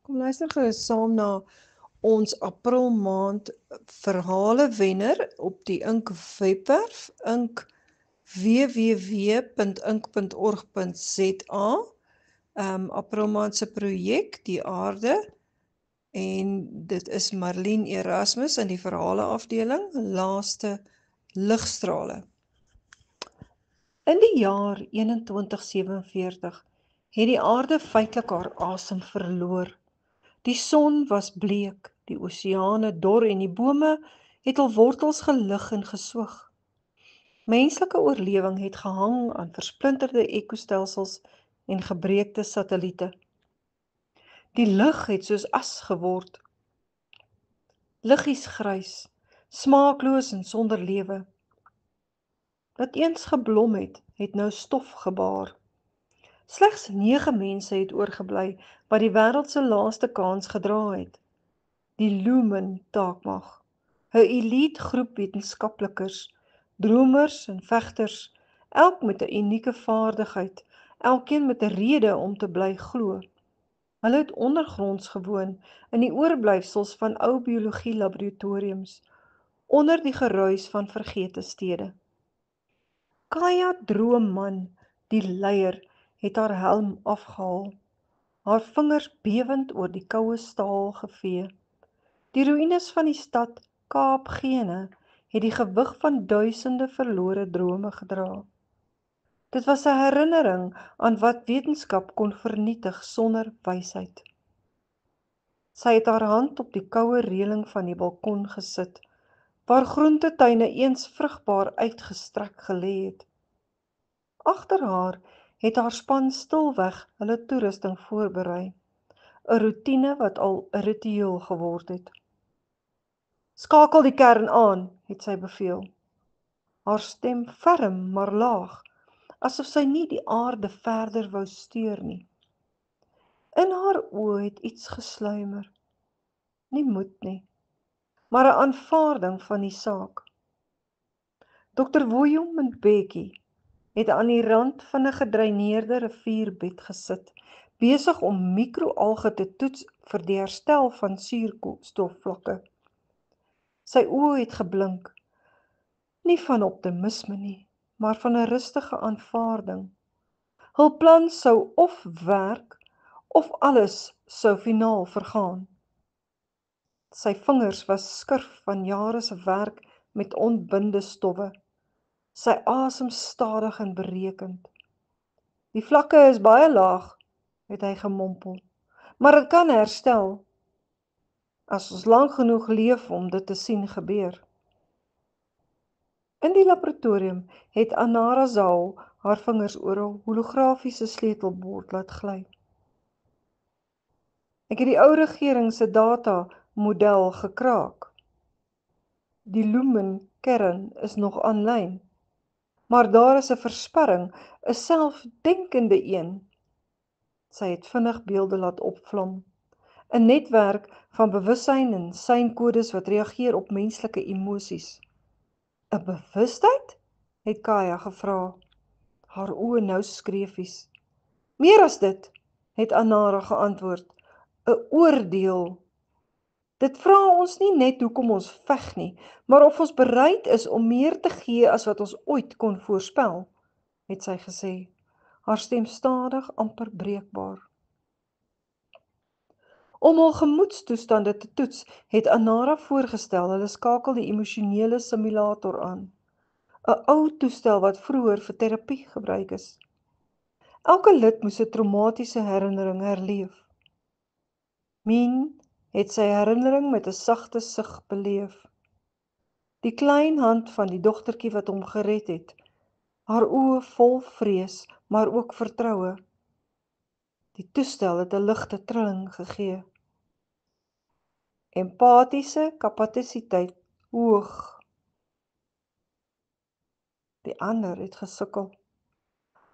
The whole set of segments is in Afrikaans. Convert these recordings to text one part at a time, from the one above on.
Kom luister gerus saam na ons April maand verhale wenner op die Ink webwerf, www.ink.org.za. April maand se projek, die aarde, en dit is Marlene Erasmus in die verhale afdeling, laaste ligstrale. In die jaar 2147 het die aarde feitelik haar asem verloor. Die son was bleek, die oseane dor en die bome het hul wortels gelig en geswoeg. Menslike oorlewing het gehang aan versplinterde ekostelsels en gebreekte satelliete. Die lug het soos as geword. Liggies grys, smaakloos en sonder lewe. Wat eens geblom het, het nou stof gebaar. Slegs 9 mense het oorgebly wat die wêreld se laaste kans gedra het. Die Lumen taakmag, 'n elite groep wetenskaplikers, dromers en vegters, elk met 'n unieke vaardigheid, elkeen met 'n rede om te bly glo. Hulle het ondergronds gewoon in die oorblyfsels van ou biologie laboratoriums, onder die geruis van vergete stede. Kaya Droomman, die leier, het haar helm afgehaal, haar vingers bewend oor die koue staal gevee. Die ruïnes van die stad Kaapgene het die gewig van duisende verlore drome gedra. Dit was 'n herinnering aan wat wetenskap kon vernietig sonder wysheid. Sy het haar hand op die koue reëling van die balkon gesit, waar groentetuine eens vrugbaar uitgestrek gelê het. Agter haar het haar span stilweg hulle toerusting voorberei, 'n roetine wat al 'n ritueel geword het. Skakel die kern aan, het sy beveel. Haar stem ferm maar laag, asof sy nie die aarde verder wou steur nie. In haar oë het iets gesluimer. Nie moed nie, maar 'n aanvaarding van die saak. Dr. William Mbeki het aan die rand van 'n gedreineerde rivierbed gesit, besig om mikroalge te toets vir die herstel van suurstofvlakke. Sy oë het geblink, nie van optimisme nie, maar van 'n rustige aanvaarding. Hul plan sou of werk, of alles sou finaal vergaan. Sy vingers was skurf van jare se werk met ontbinde stowwe. Sy asem stadig en berekend. Die vlakke is baie laag, het hy gemompel, maar dit kan herstel, as ons lank genoeg leef om dit te sien gebeur. In die laboratorium het Anara Zaal haar vingers oor 'n holografiese sleutelbord laat gly. Ek het die ou regering se data model gekraak. Die Lumen kern is nog aanlyn, maar daar is 'n versperring, 'n selfdenkende een. Sy het vinnig beelde laat opvlam, 'n netwerk van bewussyn en seinkodes wat reageer op menslike emosies. 'n Bewustheid? Het Kaya gevra, haar oë nou skreefies. Meer as dit, het Anara geantwoord, 'n oordeel. Dit vra ons nie net hoekom ons veg nie, maar of ons bereid is om meer te gee as wat ons ooit kon voorspel, het sy gesê, haar stem stadig amper breekbaar. Om hul gemoedstoestande te toets, het Anara voorgestel hulle skakel die emosionele simulator aan, 'n ou toestel wat vroeër vir terapie gebruik is. Elke lid moes 'n traumatiese herinnering herleef. Min het sy herinnering met 'n sagte sug beleef. Die klein hand van die dogtertjie wat hom gered het, haar oë vol vrees, maar ook vertroue. Die toestel het 'n ligte trilling gegee. Empatiese kapasiteit hoog. Die ander het gesukkel.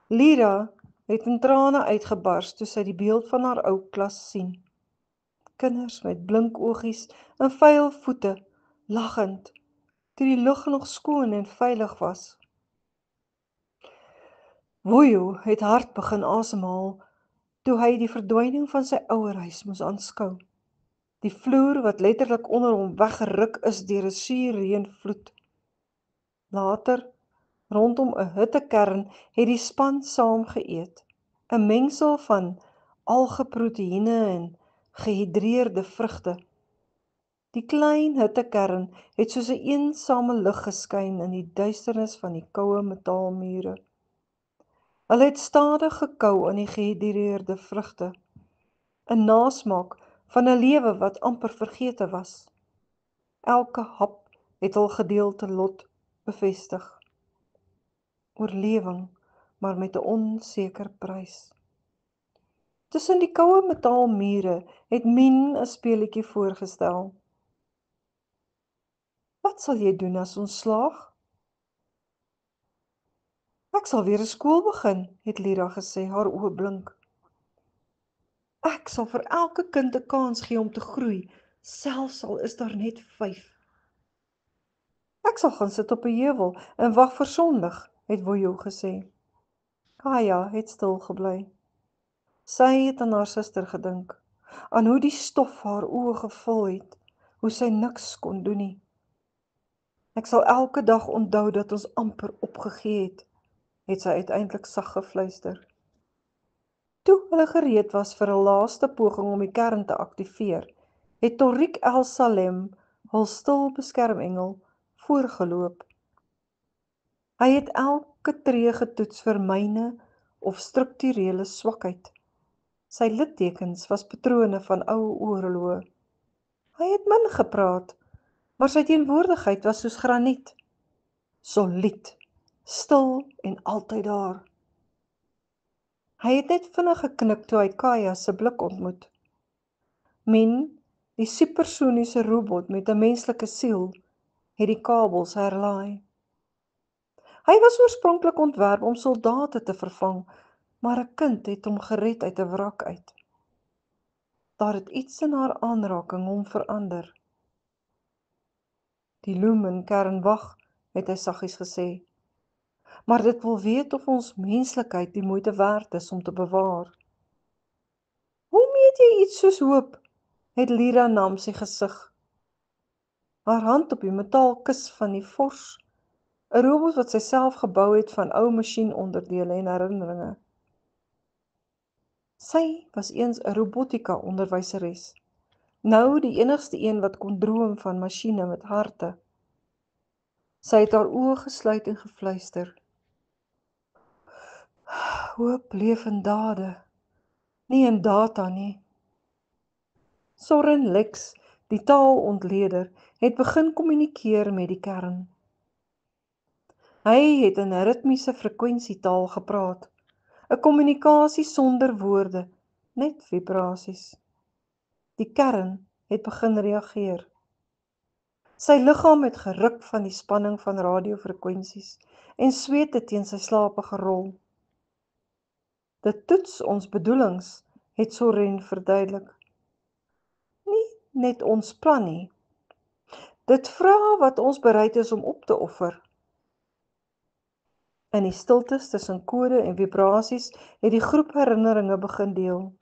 Lira het in trane uitgebars toe sy die beeld van haar ou klas sien. Kinders met blink oogies en vuil voete, lachend, toe die lug nog skoon en veilig was. Wojo het hard begin asemhaal, toe hy die verdwyning van sy ouerhuis moes aanskou. Die vloer wat letterlik onder hom weggeruk is deur 'n suurreënvloed. Later, rondom 'n hittekern, het die span saam geëet, 'n mengsel van algeproteïene en gehidreerde vrugte. Die klein hittekern het soos 'n eensame lig geskyn in die duisternis van die koue metaalmure. Hulle het stadig gekou aan die gehidreerde vrugte, 'n nasmaak van 'n lewe wat amper vergete was. Elke hap het hul gedeelte lot bevestig. Oorlewing, maar met 'n onseker prys. Tussen die koue metaalmure het Mien 'n speletjie voorgestel. Wat sal jy doen as ons slaag? Ek sal weer 'n skool begin, het Lira gesê, haar oë blink. Ek sal vir elke kind 'n kans gee om te groei, selfs al is daar net 5. Ek sal gaan sit op 'n heuwel en wag vir sonlig, het Wojo gesê. Kaya het stil gebly. Sy het aan haar suster gedink, aan hoe die stof haar oë gevul het, hoe sy niks kon doen nie. Ek sal elke dag onthou dat ons amper opgegee het sy uiteindelik sag gefluister. Toe hulle gereed was vir 'n laaste poging om die kern te aktiveer, het Tariq El-Salem, hul stil beskermengel, voorgeloop. Hy het elke tree getoets vir myne of strukturele swakheid. Sy littekens was patrone van ou oorloë. Hy het min gepraat, maar sy teenwoordigheid was soos graniet. Solied, stil en altyd daar. Hy het net vinnig geknik toe hy Kaya se blik ontmoet. Min, die supersoniese robot met 'n menslike siel, het die kabels herlaai. Hy was oorspronklik ontwerp om soldate te vervang, maar 'n kind het hom gered uit 'n wrak uit. Daar het iets in haar aanraking hom verander. Die Lumen-kern wag, het hy saggies gesê, maar dit wil weet of ons menslikheid die moeite werd is om te bewaar. Hoe meet jy iets soos hoop? Het Lira nam sy gesig. Haar hand op die metaalkus van die vors, 'n robot wat sy self gebou het van ou masjienonderdele en herinneringe. Sy was eens 'n robotika-onderwyseres, nou die enigste een wat kon droom van masjiene met harte. Sy het haar oë gesluit en gefluister. Hoop leef in dade, nie in data nie. Soren Lex, die taalontleder, het begin kommunikeer met die kern. Hy het in 'n ritmiese frekwensietaal gepraat, 'n kommunikasie sonder woorde, net vibrasies. Die kern het begin reageer. Sy liggaam het geruk van die spanning van radiofrekwensies en sweet het teen sy slape gerol. Dit toets ons bedoelings, het Soren verduidelik. Nie net ons plan nie. Dit vra wat ons bereid is om op te offer. In die stiltes tussen kode en vibrasies het die groep herinneringe begin deel.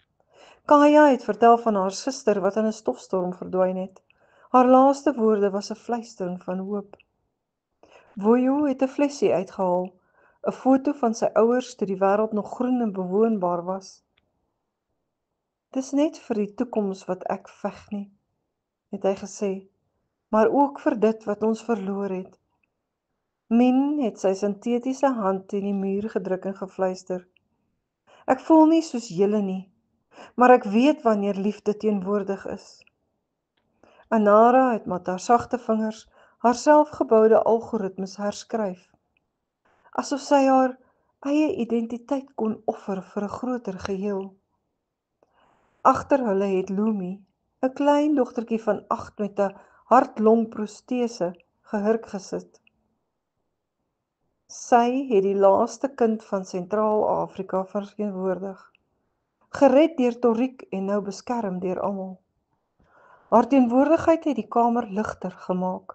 Kaya het vertel van haar suster wat in 'n stofstorm verdwyn het. Haar laaste woorde was 'n fluistering van hoop. Wojo het 'n flessie uitgehaal, 'n foto van sy ouers toe die wêreld nog groen en bewoonbaar was. Dis net vir die toekoms wat ek veg nie, het hy gesê, maar ook vir dit wat ons verloor het. Min het sy sintetiese hand teen die muur gedruk en gefluister. Ek voel nie soos julle nie, maar ek weet wanneer liefde teenwoordig is. Anara het met haar sagte vingers haar selfgeboude algoritmes herskryf, asof sy haar eie identiteit kon offer vir 'n groter geheel. Agter hulle het Lumi, 'n klein dogtertjie van 8 met 'n hart-long-protese, gehurk gesit. Sy het die laaste kind van Sentraal-Afrika verteenwoordig, gered deur Tariq en nou beskerm deur almal. Haar teenwoordigheid het die kamer ligter gemaak.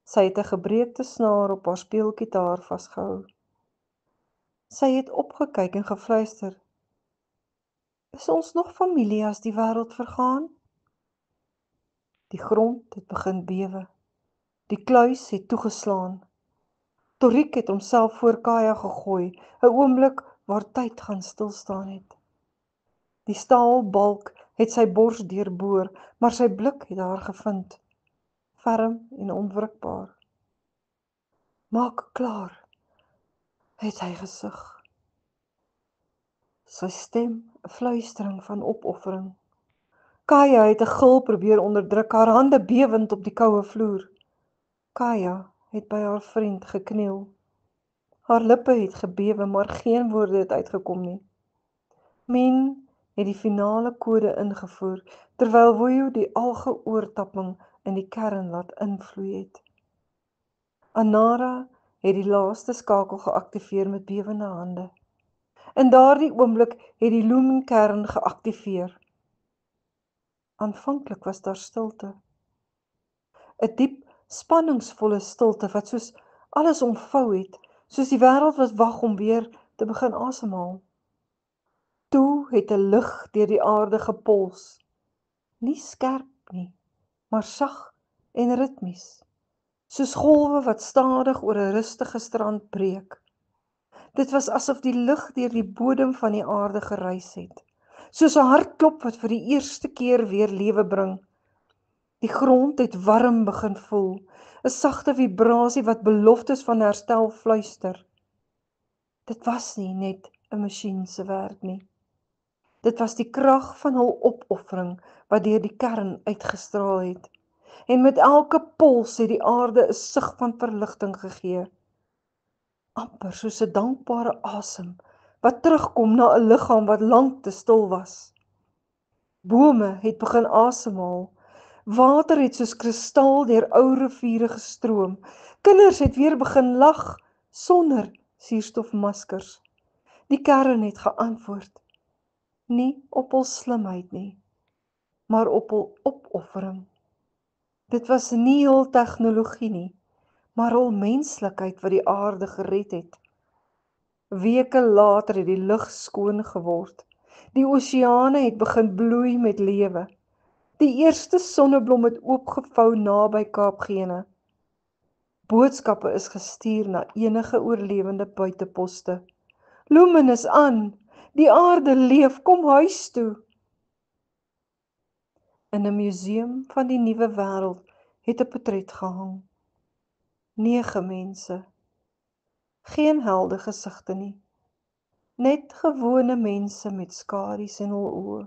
Sy het 'n gebreekte snaar op haar speelgitaar vasgehou. Sy het opgekyk en gefluister. Is ons nog familie as die wêreld vergaan? Die grond het begin bewe. Die kluis het toegeslaan. Toriek het homself voor Kaja gegooi, 'n oomblik waar tyd gaan stilstaan het. Die staalbalk het sy bors deurboor, maar sy blik het haar gevind, ferm en onwrikbaar. Maak klaar, het hy gesug. Sy stem 'n fluistering van opoffering. Kaja het 'n gil probeer onderdruk, haar hande bewend op die koue vloer. Kaja het by haar vriend gekniel. Haar lippe het gebewe, maar geen woorde het uitgekom nie. Min het die finale kode ingevoer, terwyl Wojo die algeoortapping in die kern laat invloei het. Anara het die laaste skakel geaktiveer met bewende hande. In daardie oomblik het die Lumen-kern geaktiveer. Aanvanklik was daar stilte. 'n diep, spanningsvolle stilte wat soos alles omvou het, soos die wêreld was wag om weer te begin asemhaal. Toe het 'n lig deur die aarde gepols. Nie skerp nie, maar sag en ritmies, soos golwe wat stadig oor 'n rustige strand breek. Dit was asof die lug deur die bodem van die aarde gereis het, soos 'n hartklop wat vir die eerste keer weer lewe bring. Die grond het warm begin voel, 'n sagte vibrasie wat beloftes van herstel fluister. Dit was nie net 'n masjien se werk nie. Dit was die krag van hul opoffering wat deur die kern uitgestraal het. En met elke pols het die aarde 'n sug van verligting gegee. Amper soos 'n dankbare asem wat terugkom na 'n liggaam wat lank te stil was. Bome het begin asemhaal. Water het soos kristal deur ou riviere gestroom. Kinders het weer begin lag sonder suurstofmaskers. Die kern het geantwoord. Nie op hul slimheid nie, maar op hul opoffering. Dit was nie hul tegnologie nie, maar hul menslikheid wat die aarde gered het. Weke later het die lug skoon geword. Die oseane het begin bloei met lewe. Die eerste sonneblom het oopgevou naby Kaapgene. Boodskappe is gestuur na enige oorlewende buiteposte. Lumen is aan, die aarde leef, kom huis toe. In 'n museum van die nuwe wêreld het 'n portret gehang. 9 mense. Geen helde gesigte nie. Net gewone mense met skadu's in hul oë.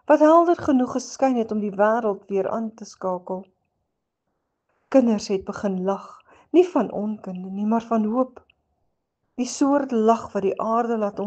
Wat helder genoeg geskyn het om die wêreld weer aan te skakel. Kinders het begin lag, nie van onkunde nie, maar van hoop. Die soort lag wat die aarde laat